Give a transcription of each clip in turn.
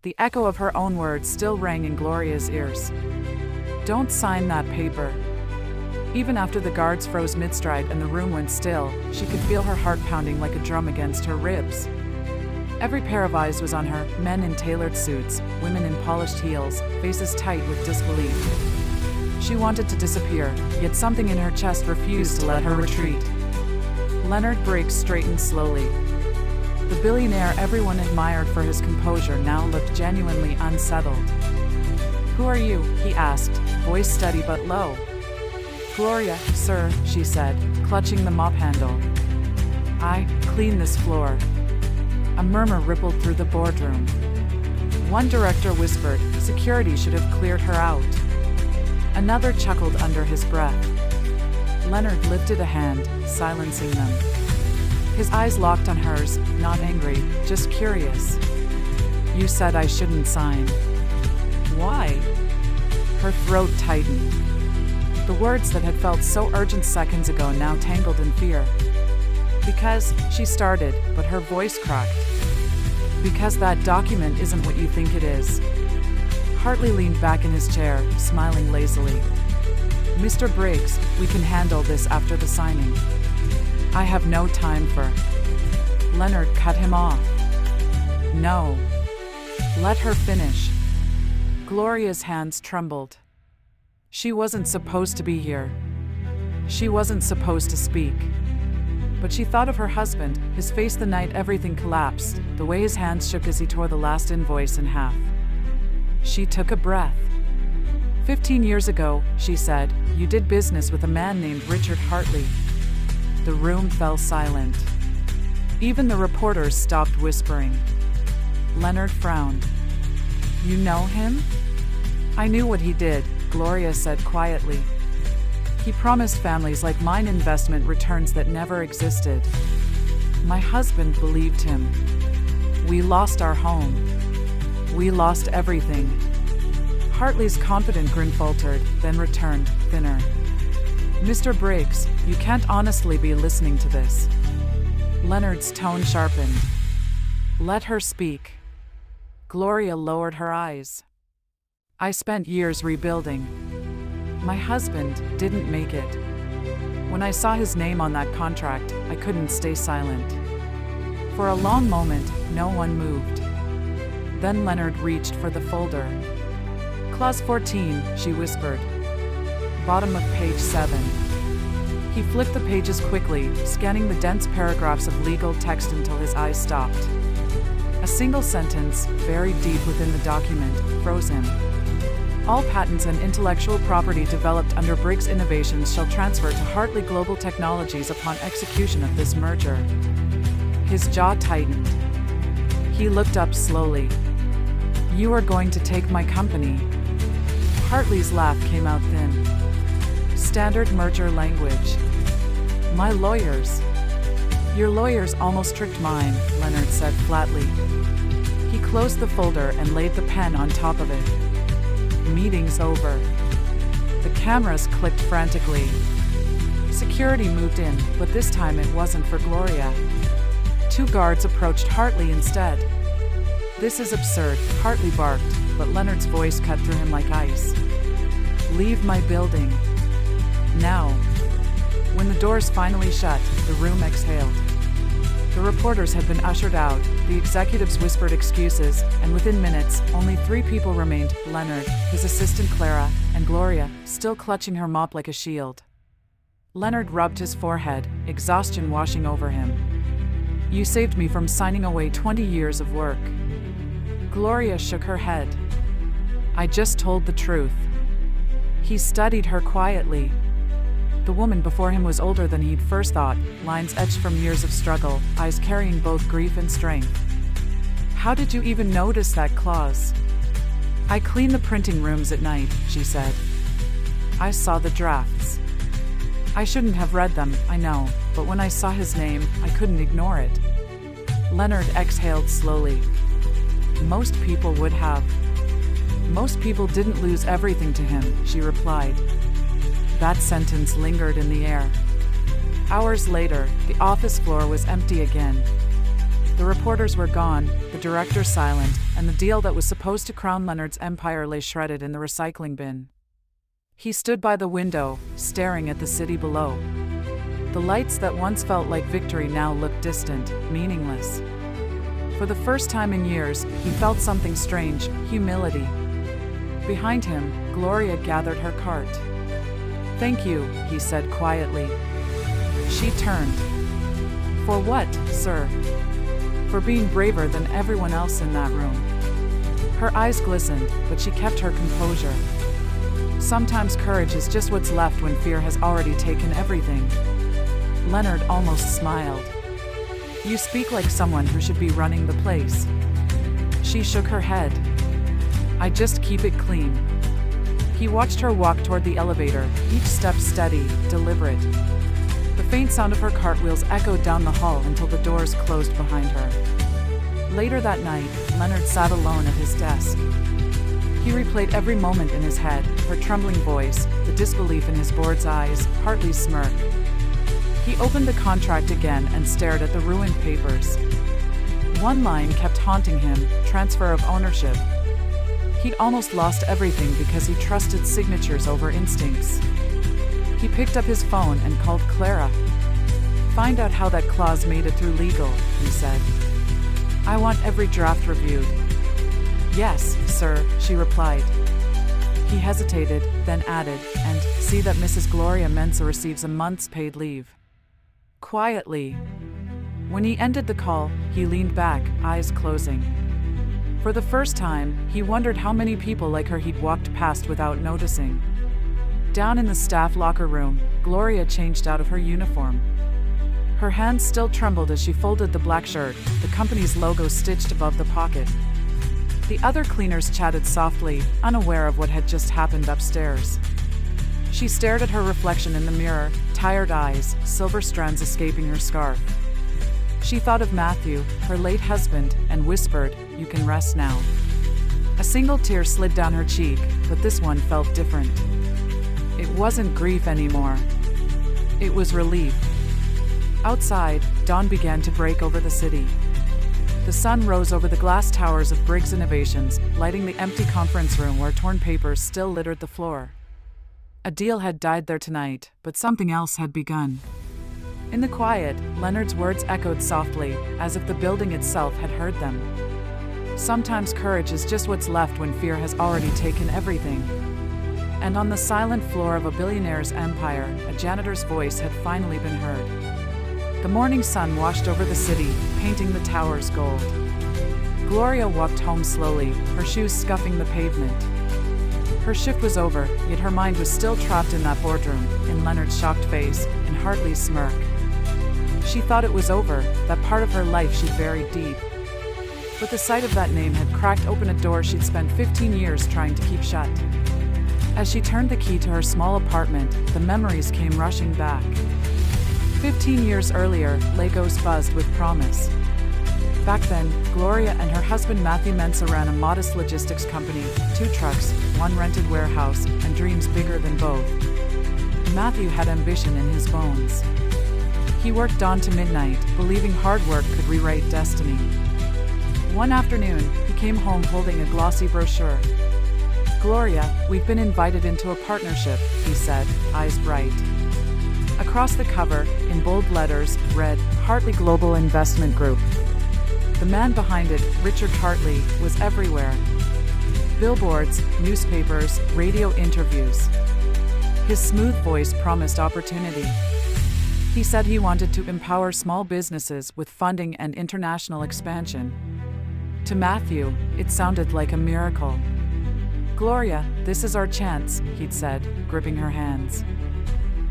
The echo of her own words still rang in Gloria's ears. "Don't sign that paper." Even after the guards froze mid-stride and the room went still, she could feel her heart pounding like a drum against her ribs. Every pair of eyes was on her, men in tailored suits, women in polished heels, faces tight with disbelief. She wanted to disappear, yet something in her chest refused to let her retreat. Leonard Briggs straightened slowly. The billionaire everyone admired for his composure now looked genuinely unsettled. "Who are you?" he asked, voice steady but low. "Gloria, sir," she said, clutching the mop handle. "I clean this floor." A murmur rippled through the boardroom. One director whispered, "Security should have cleared her out." Another chuckled under his breath. Leonard lifted a hand, silencing them. His eyes locked on hers, not angry, just curious. "You said I shouldn't sign." "Why?" Her throat tightened. The words that had felt so urgent seconds ago now tangled in fear. "Because," she started, but her voice cracked. "Because that document isn't what you think it is." Hartley leaned back in his chair, smiling lazily. "Mr. Briggs, we can handle this after the signing." "I have no time for..." Leonard cut him off. "No. Let her finish." Gloria's hands trembled. She wasn't supposed to be here. She wasn't supposed to speak. But she thought of her husband, his face the night everything collapsed, the way his hands shook as he tore the last invoice in half. She took a breath. 15 years ago, she said, you did business with a man named Richard Hartley. The room fell silent. Even the reporters stopped whispering. Leonard frowned. You know him? I knew what he did, Gloria said quietly. He promised families like mine investment returns that never existed. My husband believed him. We lost our home. We lost everything. Hartley's confident grin faltered, then returned, thinner. Mr. Briggs, you can't honestly be listening to this. Leonard's tone sharpened. Let her speak. Gloria lowered her eyes. I spent years rebuilding. My husband didn't make it. When I saw his name on that contract, I couldn't stay silent. For a long moment, no one moved. Then Leonard reached for the folder. Clause 14, she whispered. Bottom of page 7. He flipped the pages quickly, scanning the dense paragraphs of legal text until his eyes stopped. A single sentence, buried deep within the document, froze him. All patents and intellectual property developed under Briggs Innovations shall transfer to Hartley Global Technologies upon execution of this merger. His jaw tightened. He looked up slowly. You are going to take my company. Hartley's laugh came out thin. Standard merger language. My lawyers. Your lawyers almost tricked mine, Leonard said flatly. He closed the folder and laid the pen on top of it. Meeting's over. The cameras clicked frantically. Security moved in, but this time it wasn't for Gloria. 2 guards approached Hartley instead. This is absurd, Hartley barked, but Leonard's voice cut through him like ice. Leave my building. Now. When the doors finally shut, the room exhaled. The reporters had been ushered out, the executives whispered excuses, and within minutes, only 3 people remained, Leonard, his assistant Clara, and Gloria, still clutching her mop like a shield. Leonard rubbed his forehead, exhaustion washing over him. You saved me from signing away 20 years of work. Gloria shook her head. I just told the truth. He studied her quietly. The woman before him was older than he'd first thought, lines etched from years of struggle, eyes carrying both grief and strength. How did you even notice that clause? I clean the printing rooms at night, she said. I saw the drafts. I shouldn't have read them, I know, but when I saw his name, I couldn't ignore it. Leonard exhaled slowly. Most people would have. Most people didn't lose everything to him, she replied. That sentence lingered in the air. Hours later, the office floor was empty again. The reporters were gone, the director silent, and the deal that was supposed to crown Leonard's empire lay shredded in the recycling bin. He stood by the window, staring at the city below. The lights that once felt like victory now looked distant, meaningless. For the first time in years, he felt something strange, humility. Behind him, Gloria gathered her cart. "Thank you," he said quietly. She turned. "For what, sir?" "For being braver than everyone else in that room." Her eyes glistened, but she kept her composure. Sometimes courage is just what's left when fear has already taken everything. Leonard almost smiled. "You speak like someone who should be running the place." She shook her head. "I just keep it clean." He watched her walk toward the elevator, each step steady, deliberate. The faint sound of her cartwheels echoed down the hall until the doors closed behind her. Later that night, Leonard sat alone at his desk. He replayed every moment in his head, her trembling voice, the disbelief in his bored's eyes, Hartley's smirk. He opened the contract again and stared at the ruined papers. One line kept haunting him, transfer of ownership. He'd almost lost everything because he trusted signatures over instincts. He picked up his phone and called Clara. "Find out how that clause made it through legal," he said. "I want every draft reviewed." "Yes, sir," she replied. He hesitated, then added, "And see that Mrs. Gloria Mensa receives a month's paid leave." Quietly. When he ended the call, he leaned back, eyes closing. For the first time, he wondered how many people like her he'd walked past without noticing. Down in the staff locker room, Gloria changed out of her uniform. Her hands still trembled as she folded the black shirt, the company's logo stitched above the pocket. The other cleaners chatted softly, unaware of what had just happened upstairs. She stared at her reflection in the mirror, tired eyes, silver strands escaping her scarf. She thought of Matthew, her late husband, and whispered, "You can rest now." A single tear slid down her cheek, but this one felt different. It wasn't grief anymore. It was relief. Outside, dawn began to break over the city. The sun rose over the glass towers of Briggs Innovations, lighting the empty conference room where torn papers still littered the floor. A deal had died there tonight, but something else had begun. In the quiet, Leonard's words echoed softly, as if the building itself had heard them. Sometimes courage is just what's left when fear has already taken everything. And on the silent floor of a billionaire's empire, a janitor's voice had finally been heard. The morning sun washed over the city, painting the towers gold. Gloria walked home slowly, her shoes scuffing the pavement. Her shift was over, yet her mind was still trapped in that boardroom, in Leonard's shocked face, in Hartley's smirk. She thought it was over, that part of her life she'd buried deep. But the sight of that name had cracked open a door she'd spent 15 years trying to keep shut. As she turned the key to her small apartment, the memories came rushing back. 15 years earlier, Legos buzzed with promise. Back then, Gloria and her husband Matthew Mensa ran a modest logistics company, 2 trucks, 1 rented warehouse, and dreams bigger than both. Matthew had ambition in his bones. He worked dawn to midnight, believing hard work could rewrite destiny. One afternoon, he came home holding a glossy brochure. "Gloria, we've been invited into a partnership," he said, eyes bright. Across the cover, in bold letters, read, "Hartley Global Investment Group." The man behind it, Richard Hartley, was everywhere. Billboards, newspapers, radio interviews. His smooth voice promised opportunity. He said he wanted to empower small businesses with funding and international expansion. To Matthew, it sounded like a miracle. "Gloria, this is our chance," he'd said, gripping her hands.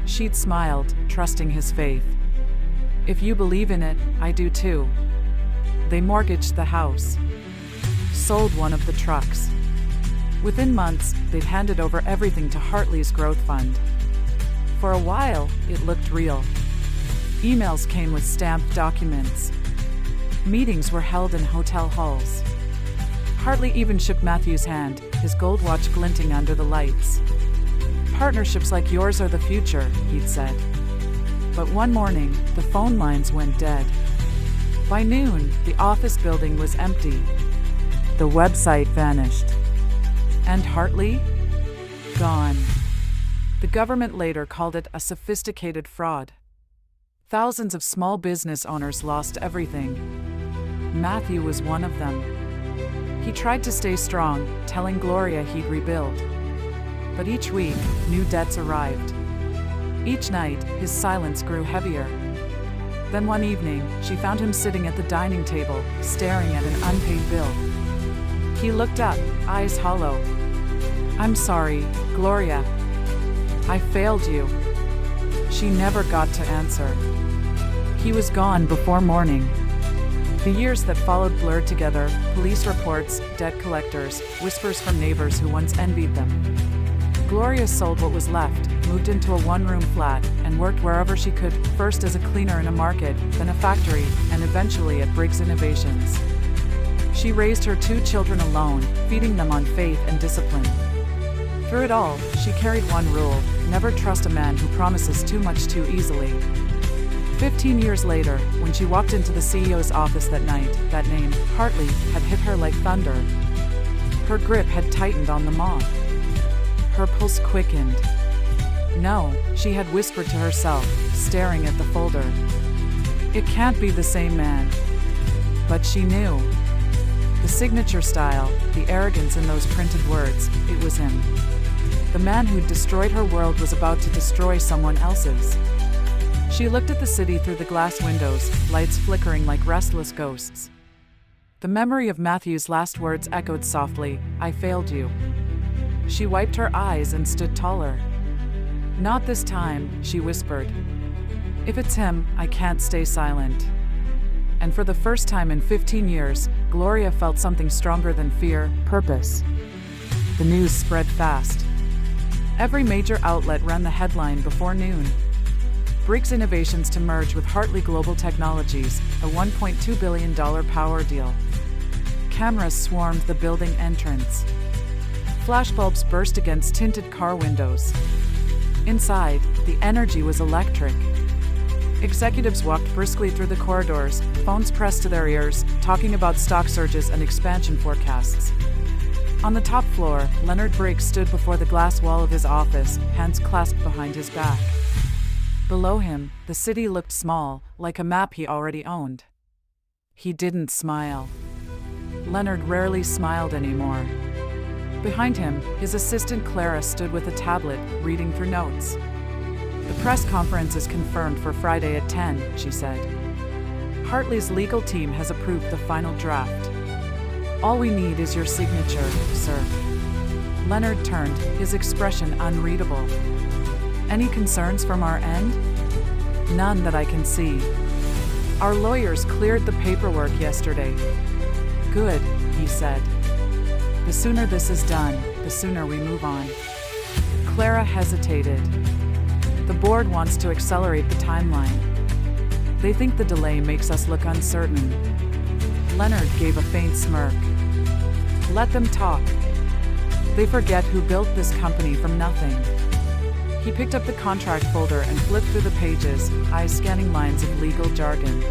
She'd smiled, trusting his faith. "If you believe in it, I do too." They mortgaged the house. Sold one of the trucks. Within months, they'd handed over everything to Hartley's growth fund. For a while, it looked real. Emails came with stamped documents. Meetings were held in hotel halls. Hartley even shook Matthew's hand, his gold watch glinting under the lights. "Partnerships like yours are the future," he'd said. But one morning, the phone lines went dead. By noon, the office building was empty. The website vanished. And Hartley? Gone. The government later called it a sophisticated fraud. Thousands of small business owners lost everything. Matthew was one of them. He tried to stay strong, telling Gloria he'd rebuild. But each week, new debts arrived. Each night, his silence grew heavier. Then one evening, she found him sitting at the dining table, staring at an unpaid bill. He looked up, eyes hollow. "I'm sorry, Gloria. I failed you." She never got to answer. He was gone before morning. The years that followed blurred together, police reports, debt collectors, whispers from neighbors who once envied them. Gloria sold what was left, moved into a one-room flat, and worked wherever she could, first as a cleaner in a market, then a factory, and eventually at Briggs Innovations. She raised her 2 children alone, feeding them on faith and discipline. Through it all, she carried one rule: never trust a man who promises too much too easily. 15 years later, when she walked into the CEO's office that night, that name, Hartley, had hit her like thunder. Her grip had tightened on the mob. Her pulse quickened. No, she had whispered to herself, staring at the folder. It can't be the same man. But she knew. The signature style, the arrogance in those printed words, it was him. The man who'd destroyed her world was about to destroy someone else's. She looked at the city through the glass windows, lights flickering like restless ghosts. The memory of Matthew's last words echoed softly, "I failed you." She wiped her eyes and stood taller. "Not this time," she whispered. "If it's him, I can't stay silent." And for the first time in 15 years, Gloria felt something stronger than fear: purpose. The news spread fast. Every major outlet ran the headline before noon. Briggs Innovations to merge with Hartley Global Technologies, a $1.2 billion power deal. Cameras swarmed the building entrance. Flashbulbs burst against tinted car windows. Inside, the energy was electric. Executives walked briskly through the corridors, phones pressed to their ears, talking about stock surges and expansion forecasts. On the top floor, Leonard Briggs stood before the glass wall of his office, hands clasped behind his back. Below him, the city looked small, like a map he already owned. He didn't smile. Leonard rarely smiled anymore. Behind him, his assistant Clara stood with a tablet, reading through notes. "The press conference is confirmed for Friday at 10, she said. "Hartley's legal team has approved the final draft. All we need is your signature, sir." Leonard turned, his expression unreadable. "Any concerns from our end?" "None that I can see. Our lawyers cleared the paperwork yesterday." "Good," he said. "The sooner this is done, the sooner we move on." Clara hesitated. "The board wants to accelerate the timeline. They think the delay makes us look uncertain." Leonard gave a faint smirk. "Let them talk. They forget who built this company from nothing." He picked up the contract folder and flipped through the pages, eyes scanning lines of legal jargon.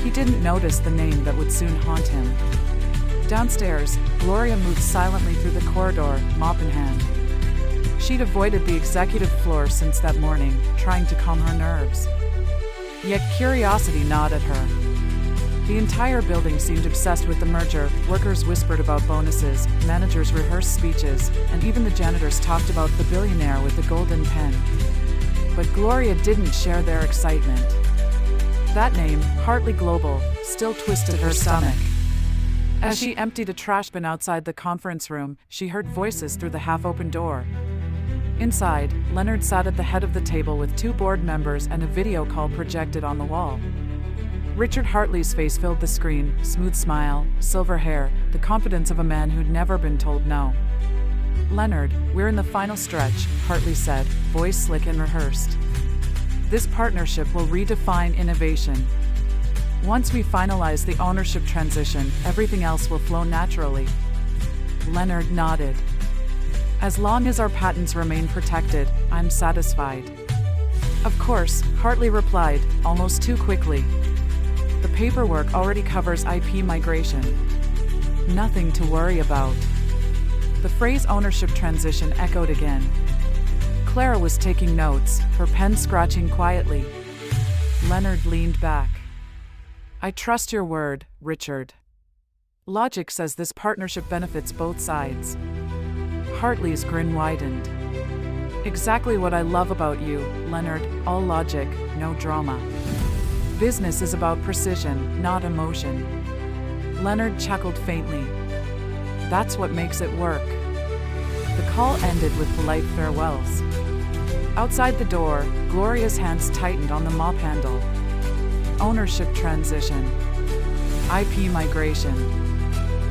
He didn't notice the name that would soon haunt him. Downstairs, Gloria moved silently through the corridor, mop in hand. She'd avoided the executive floor since that morning, trying to calm her nerves. Yet curiosity gnawed at her. The entire building seemed obsessed with the merger. Workers whispered about bonuses, managers rehearsed speeches, and even the janitors talked about the billionaire with the golden pen. But Gloria didn't share their excitement. That name, Hartley Global, still twisted her stomach. As she emptied a trash bin outside the conference room, she heard voices through the half-open door. Inside, Leonard sat at the head of the table with 2 board members and a video call projected on the wall. Richard Hartley's face filled the screen, smooth smile, silver hair, the confidence of a man who'd never been told no. "Leonard, we're in the final stretch," Hartley said, voice slick and rehearsed. "This partnership will redefine innovation. Once we finalize the ownership transition, everything else will flow naturally." Leonard nodded. "As long as our patents remain protected, I'm satisfied." "Of course," Hartley replied, almost too quickly. "The paperwork already covers IP migration. Nothing to worry about. The phrase ownership transition echoed again. Clara was taking notes, her pen scratching quietly. Leonard leaned back. I trust your word, Richard. Logic says this partnership benefits both sides. Hartley's grin widened. Exactly what I love about you, Leonard, all logic, no drama. Business is about precision, not emotion. Leonard chuckled faintly. That's what makes it work. The call ended with polite farewells. Outside the door, Gloria's hands tightened on the mop handle. Ownership transition. IP migration.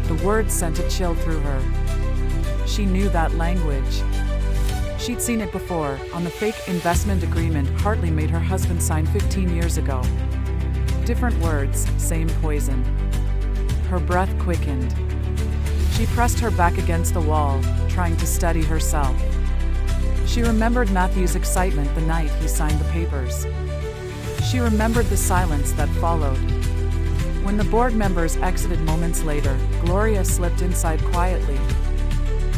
The words sent a chill through her. She knew that language. She'd seen it before, on the fake investment agreement Hartley made her husband sign 15 years ago. Different words, same poison. Her breath quickened. She pressed her back against the wall, trying to steady herself. She remembered Matthew's excitement the night he signed the papers. She remembered the silence that followed. When the board members exited moments later, Gloria slipped inside quietly.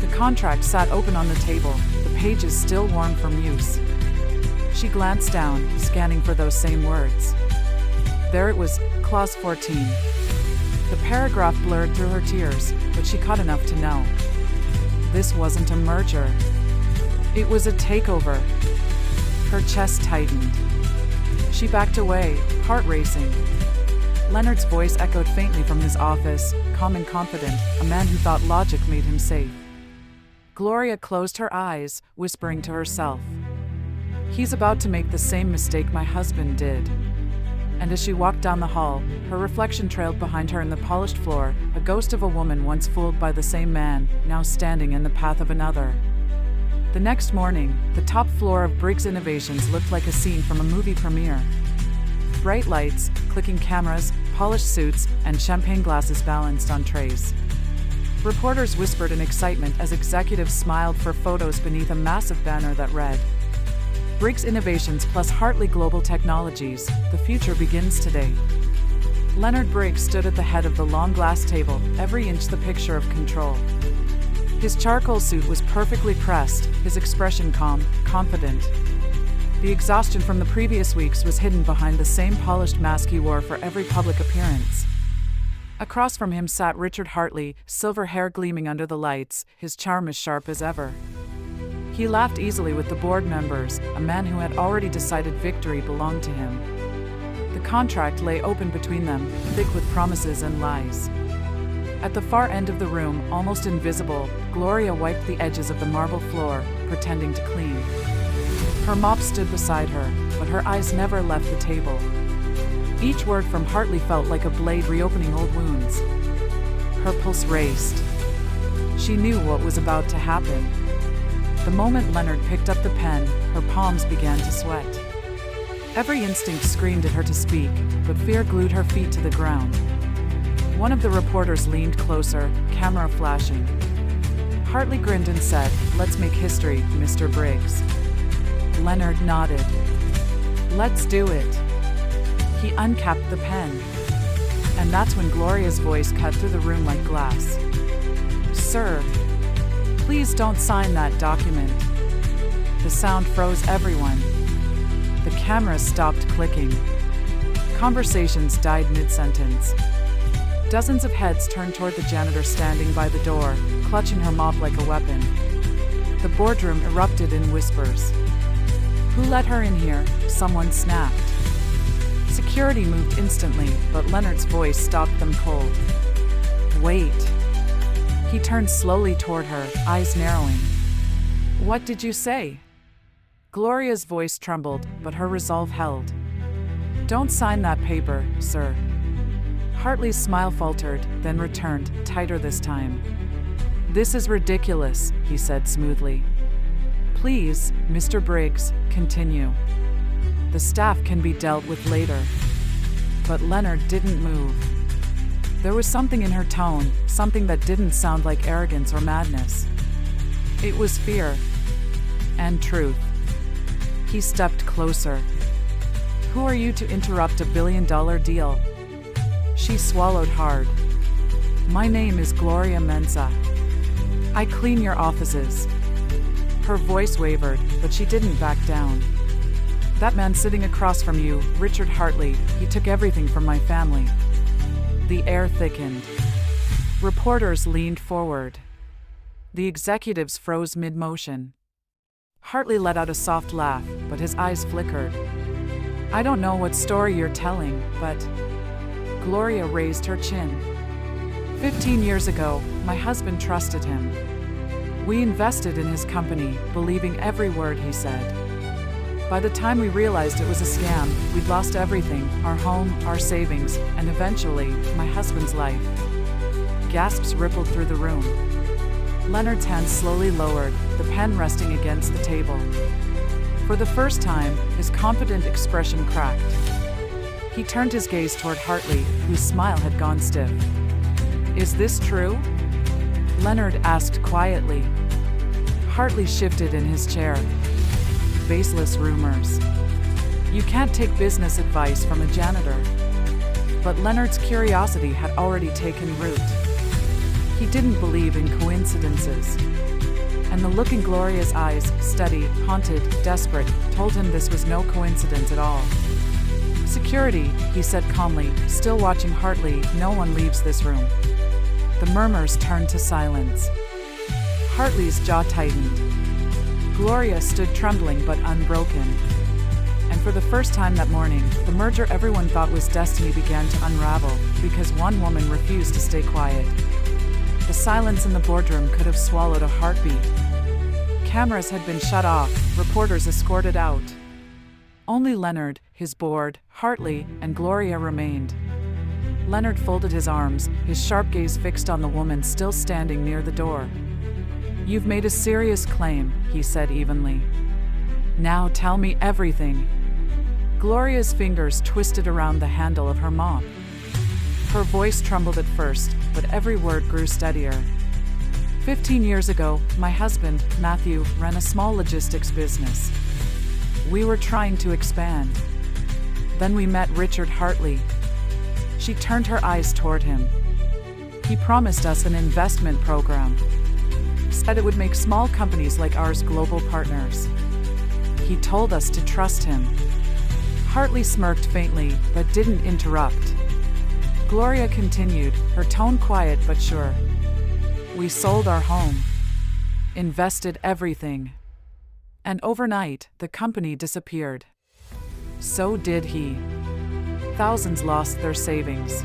The contract sat open on the table, the pages still warm from use. She glanced down, scanning for those same words. There it was, Clause 14. The paragraph blurred through her tears, but she caught enough to know. This wasn't a merger. It was a takeover. Her chest tightened. She backed away, heart racing. Leonard's voice echoed faintly from his office, calm and confident, a man who thought logic made him safe. Gloria closed her eyes, whispering to herself. He's about to make the same mistake my husband did. And as she walked down the hall, her reflection trailed behind her in the polished floor, a ghost of a woman once fooled by the same man, now standing in the path of another. The next morning, the top floor of Briggs Innovations looked like a scene from a movie premiere. Bright lights, clicking cameras, polished suits, and champagne glasses balanced on trays. Reporters whispered in excitement as executives smiled for photos beneath a massive banner that read, Briggs Innovations plus Hartley Global Technologies, the future begins today. Leonard Briggs stood at the head of the long glass table, every inch the picture of control. His charcoal suit was perfectly pressed, his expression calm, confident. The exhaustion from the previous weeks was hidden behind the same polished mask he wore for every public appearance. Across from him sat Richard Hartley, silver hair gleaming under the lights, his charm as sharp as ever. He laughed easily with the board members, a man who had already decided victory belonged to him. The contract lay open between them, thick with promises and lies. At the far end of the room, almost invisible, Gloria wiped the edges of the marble floor, pretending to clean. Her mop stood beside her, but her eyes never left the table. Each word from Hartley felt like a blade reopening old wounds. Her pulse raced. She knew what was about to happen. The moment Leonard picked up the pen, her palms began to sweat. Every instinct screamed at her to speak, but fear glued her feet to the ground. One of the reporters leaned closer, camera flashing. Hartley grinned and said, "Let's make history, Mr. Briggs." Leonard nodded. "Let's do it." He uncapped the pen. And that's when Gloria's voice cut through the room like glass. "Sir, please don't sign that document." The sound froze everyone. The cameras stopped clicking. Conversations died mid-sentence. Dozens of heads turned toward the janitor standing by the door, clutching her mop like a weapon. The boardroom erupted in whispers. "Who let her in here?" someone snapped. Security moved instantly, but Leonard's voice stopped them cold. "Wait." He turned slowly toward her, eyes narrowing. "What did you say?" Gloria's voice trembled, but her resolve held. "Don't sign that paper, sir." Hartley's smile faltered, then returned, tighter this time. "This is ridiculous," he said smoothly. "Please, Mr. Briggs, continue. The staff can be dealt with later." But Leonard didn't move. There was something in her tone, something that didn't sound like arrogance or madness. It was fear. And truth. He stepped closer. "Who are you to interrupt a billion-dollar deal? She swallowed hard. My name is Gloria Mensa. I clean your offices. Her voice wavered, but she didn't back down. That man sitting across from you, Richard Hartley, he took everything from my family. The air thickened. Reporters leaned forward. The executives froze mid-motion. Hartley let out a soft laugh, but his eyes flickered. I don't know what story you're telling, but... Gloria raised her chin. 15 years ago, my husband trusted him. We invested in his company, believing every word he said. By the time we realized it was a scam, we'd lost everything, our home, our savings, and eventually, my husband's life. Gasps rippled through the room. Leonard's hand slowly lowered, the pen resting against the table. For the first time, his confident expression cracked. He turned his gaze toward Hartley, whose smile had gone stiff. Is this true? Leonard asked quietly. Hartley shifted in his chair. Baseless rumors. You can't take business advice from a janitor. But Leonard's curiosity had already taken root. He didn't believe in coincidences. And the look in Gloria's eyes, steady, haunted, desperate, told him this was no coincidence at all. Security, he said calmly, still watching Hartley, no one leaves this room. The murmurs turned to silence. Hartley's jaw tightened. Gloria stood trembling but unbroken. And for the first time that morning, the merger everyone thought was destiny began to unravel, because one woman refused to stay quiet. The silence in the boardroom could have swallowed a heartbeat. Cameras had been shut off, reporters escorted out. Only Leonard, his board, Hartley, and Gloria remained. Leonard folded his arms, his sharp gaze fixed on the woman still standing near the door. You've made a serious claim, he said evenly. Now tell me everything. Gloria's fingers twisted around the handle of her mop. Her voice trembled at first, but every word grew steadier. 15 years ago, my husband, Matthew, ran a small logistics business. We were trying to expand. Then we met Richard Hartley. She turned her eyes toward him. He promised us an investment program. Said it would make small companies like ours global partners. He told us to trust him. Hartley smirked faintly, but didn't interrupt. Gloria continued, her tone quiet but sure. We sold our home. Invested everything. And overnight, the company disappeared. So did he. Thousands lost their savings.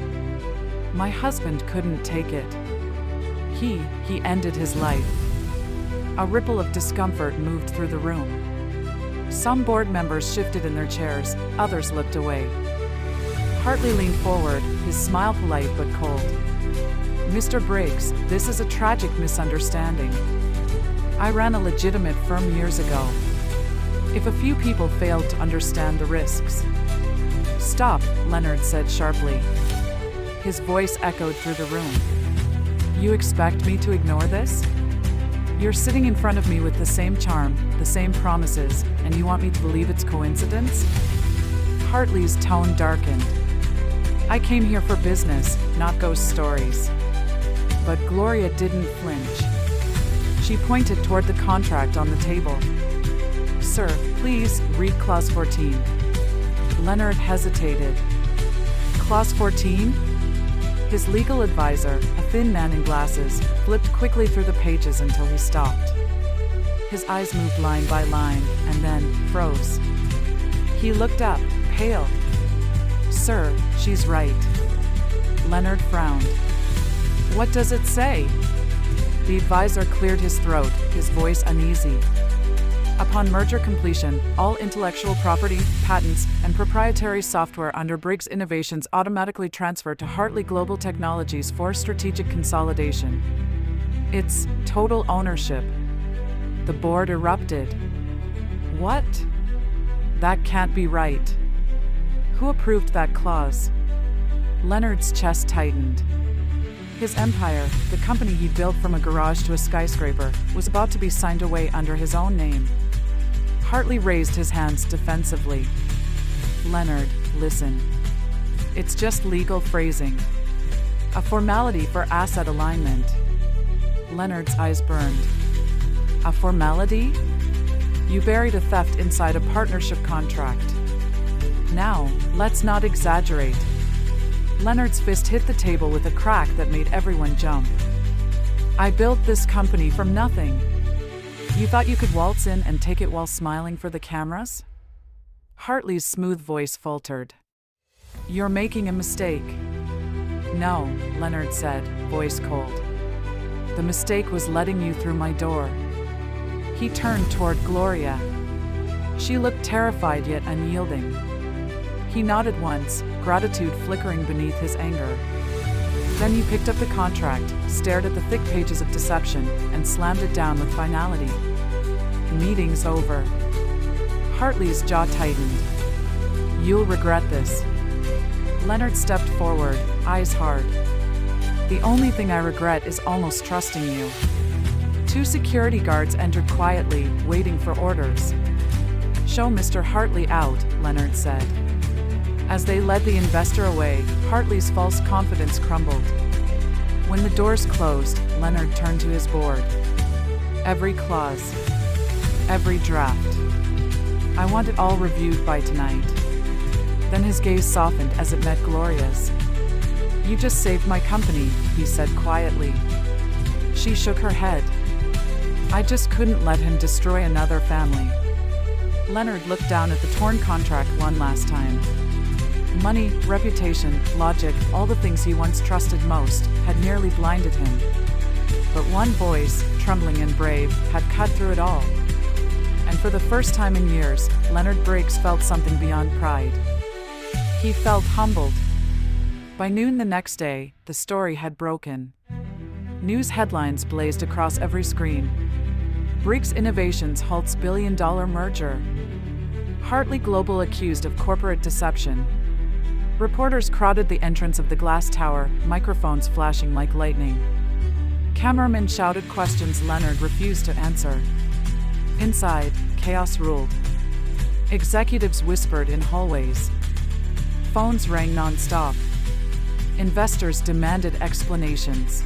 My husband couldn't take it. He ended his life. A ripple of discomfort moved through the room. Some board members shifted in their chairs, others looked away. Hartley leaned forward, his smile polite but cold. Mr. Briggs, this is a tragic misunderstanding. I ran a legitimate firm years ago. If a few people failed to understand the risks. Stop, Leonard said sharply. His voice echoed through the room. You expect me to ignore this? You're sitting in front of me with the same charm, the same promises, and you want me to believe it's coincidence? Hartley's tone darkened. I came here for business, not ghost stories. But Gloria didn't flinch. She pointed toward the contract on the table. Sir, please read Clause 14. Leonard hesitated. Clause 14? His legal advisor, a thin man in glasses, flipped quickly through the pages until he stopped. His eyes moved line by line, and then froze. He looked up, pale. Sir, she's right. Leonard frowned. What does it say? The advisor cleared his throat, his voice uneasy. Upon merger completion, all intellectual property, patents, and proprietary software under Briggs Innovations automatically transfer to Hartley Global Technologies for strategic consolidation. It's total ownership. The board erupted. What? That can't be right. Who approved that clause? Leonard's chest tightened. His empire, the company he built from a garage to a skyscraper, was about to be signed away under his own name. Hartley raised his hands defensively. Leonard, listen. It's just legal phrasing. A formality for asset alignment. Leonard's eyes burned. A formality? You buried a theft inside a partnership contract. Now, let's not exaggerate. Leonard's fist hit the table with a crack that made everyone jump. I built this company from nothing. You thought you could waltz in and take it while smiling for the cameras? Hartley's smooth voice faltered. You're making a mistake. No, Leonard said, voice cold. The mistake was letting you through my door. He turned toward Gloria. She looked terrified yet unyielding. He nodded once, gratitude flickering beneath his anger. Then he picked up the contract, stared at the thick pages of deception, and slammed it down with finality. Meeting's over. Hartley's jaw tightened. You'll regret this. Leonard stepped forward, eyes hard. The only thing I regret is almost trusting you. 2 security guards entered quietly, waiting for orders. Show Mr. Hartley out, Leonard said. As they led the investor away, Hartley's false confidence crumbled. When the doors closed, Leonard turned to his board. Every clause. Every draft. I want it all reviewed by tonight. Then his gaze softened as it met Gloria's. You just saved my company, he said quietly. She shook her head. I just couldn't let him destroy another family. Leonard looked down at the torn contract one last time. Money, reputation, logic, all the things he once trusted most, had nearly blinded him. But one voice, trembling and brave, had cut through it all. And for the first time in years, Leonard Briggs felt something beyond pride. He felt humbled. By noon the next day, the story had broken. News headlines blazed across every screen. Briggs Innovations halts billion-dollar merger. Hartley Global accused of corporate deception. Reporters crowded the entrance of the glass tower, microphones flashing like lightning. Cameramen shouted questions Leonard refused to answer. Inside, chaos ruled. Executives whispered in hallways. Phones rang non-stop. Investors demanded explanations.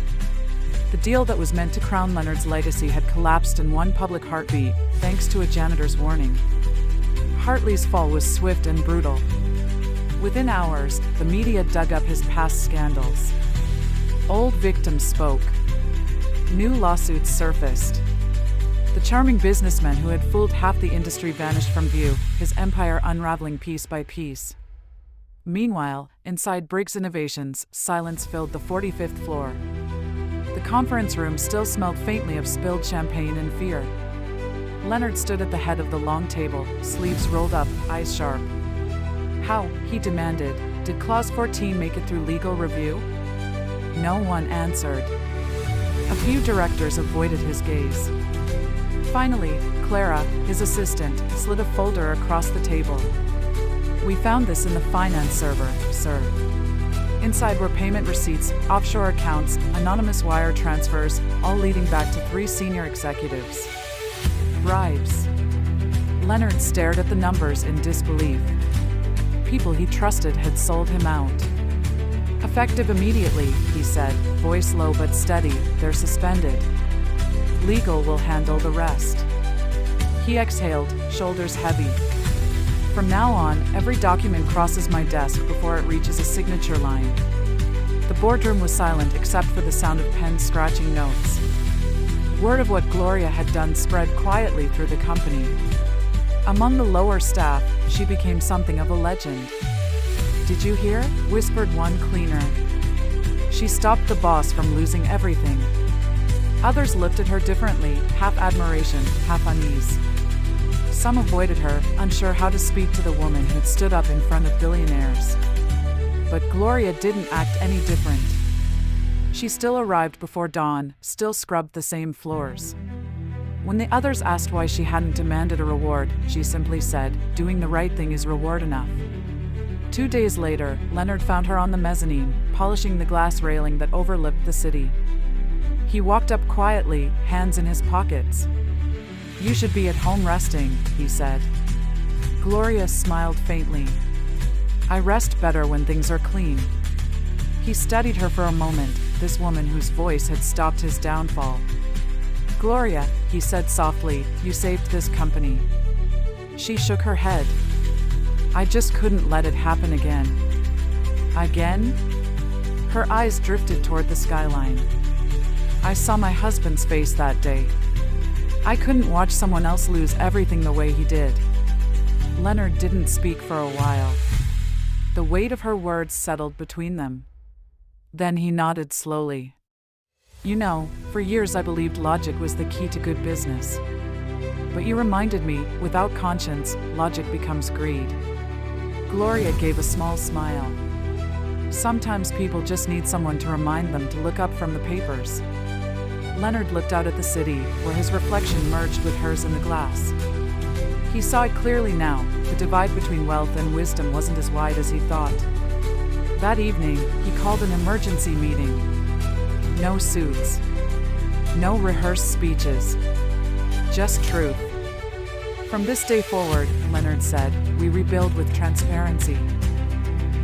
The deal that was meant to crown Leonard's legacy had collapsed in one public heartbeat, thanks to a janitor's warning. Hartley's fall was swift and brutal. Within hours, the media dug up his past scandals. Old victims spoke. New lawsuits surfaced. The charming businessman who had fooled half the industry vanished from view, his empire unraveling piece by piece. Meanwhile, inside Briggs Innovations, silence filled the 45th floor. The conference room still smelled faintly of spilled champagne and fear. Leonard stood at the head of the long table, sleeves rolled up, eyes sharp. How, he demanded, did Clause 14 make it through legal review? No one answered. A few directors avoided his gaze. Finally, Clara, his assistant, slid a folder across the table. We found this in the finance server, sir. Inside were payment receipts, offshore accounts, anonymous wire transfers, all leading back to 3 senior executives. Bribes. Leonard stared at the numbers in disbelief. People he trusted had sold him out. Effective immediately, he said, voice low but steady, they're suspended. Legal will handle the rest. He exhaled, shoulders heavy. From now on, every document crosses my desk before it reaches a signature line. The boardroom was silent except for the sound of pens scratching notes. Word of what Gloria had done spread quietly through the company. Among the lower staff, she became something of a legend. Did you hear? Whispered one cleaner. She stopped the boss from losing everything. Others looked at her differently, half admiration, half unease. Some avoided her, unsure how to speak to the woman who'd stood up in front of billionaires. But Gloria didn't act any different. She still arrived before dawn, still scrubbed the same floors. When the others asked why she hadn't demanded a reward, she simply said, doing the right thing is reward enough. 2 days later, Leonard found her on the mezzanine, polishing the glass railing that overlooked the city. He walked up quietly, hands in his pockets. You should be at home resting, he said. Gloria smiled faintly. I rest better when things are clean. He studied her for a moment, this woman whose voice had stopped his downfall. Gloria, he said softly, you saved this company. She shook her head. I just couldn't let it happen again. Again? Her eyes drifted toward the skyline. I saw my husband's face that day. I couldn't watch someone else lose everything the way he did. Leonard didn't speak for a while. The weight of her words settled between them. Then he nodded slowly. You know, for years I believed logic was the key to good business. But you reminded me, without conscience, logic becomes greed. Gloria gave a small smile. Sometimes people just need someone to remind them to look up from the papers. Leonard looked out at the city, where his reflection merged with hers in the glass. He saw it clearly now, the divide between wealth and wisdom wasn't as wide as he thought. That evening, he called an emergency meeting. No suits. No rehearsed speeches. Just truth. From this day forward, Leonard said, we rebuild with transparency.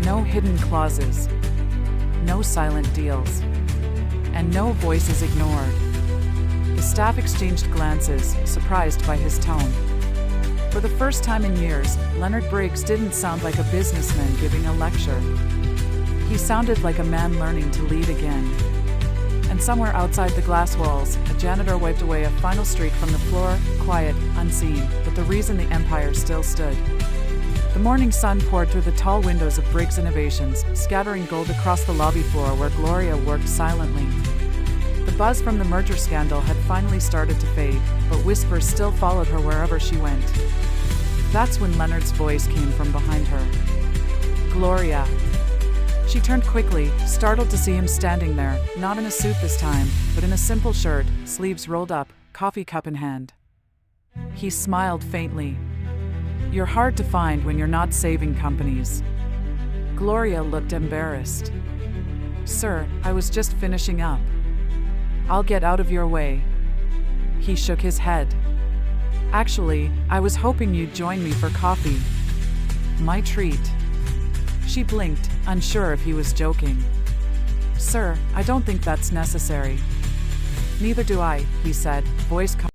No hidden clauses. No silent deals. And no voices ignored. The staff exchanged glances, surprised by his tone. For the first time in years, Leonard Briggs didn't sound like a businessman giving a lecture. He sounded like a man learning to lead again. And somewhere outside the glass walls, a janitor wiped away a final streak from the floor, quiet, unseen, but the reason the empire still stood. The morning sun poured through the tall windows of Briggs Innovations, scattering gold across the lobby floor where Gloria worked silently. The buzz from the merger scandal had finally started to fade, but whispers still followed her wherever she went. That's when Leonard's voice came from behind her. Gloria. She turned quickly, startled to see him standing there, not in a suit this time, but in a simple shirt, sleeves rolled up, coffee cup in hand. He smiled faintly. You're hard to find when you're not saving companies. Gloria looked embarrassed. Sir, I was just finishing up. I'll get out of your way. He shook his head. Actually, I was hoping you'd join me for coffee. My treat. She blinked, unsure if he was joking. Sir, I don't think that's necessary. Neither do I, he said, voice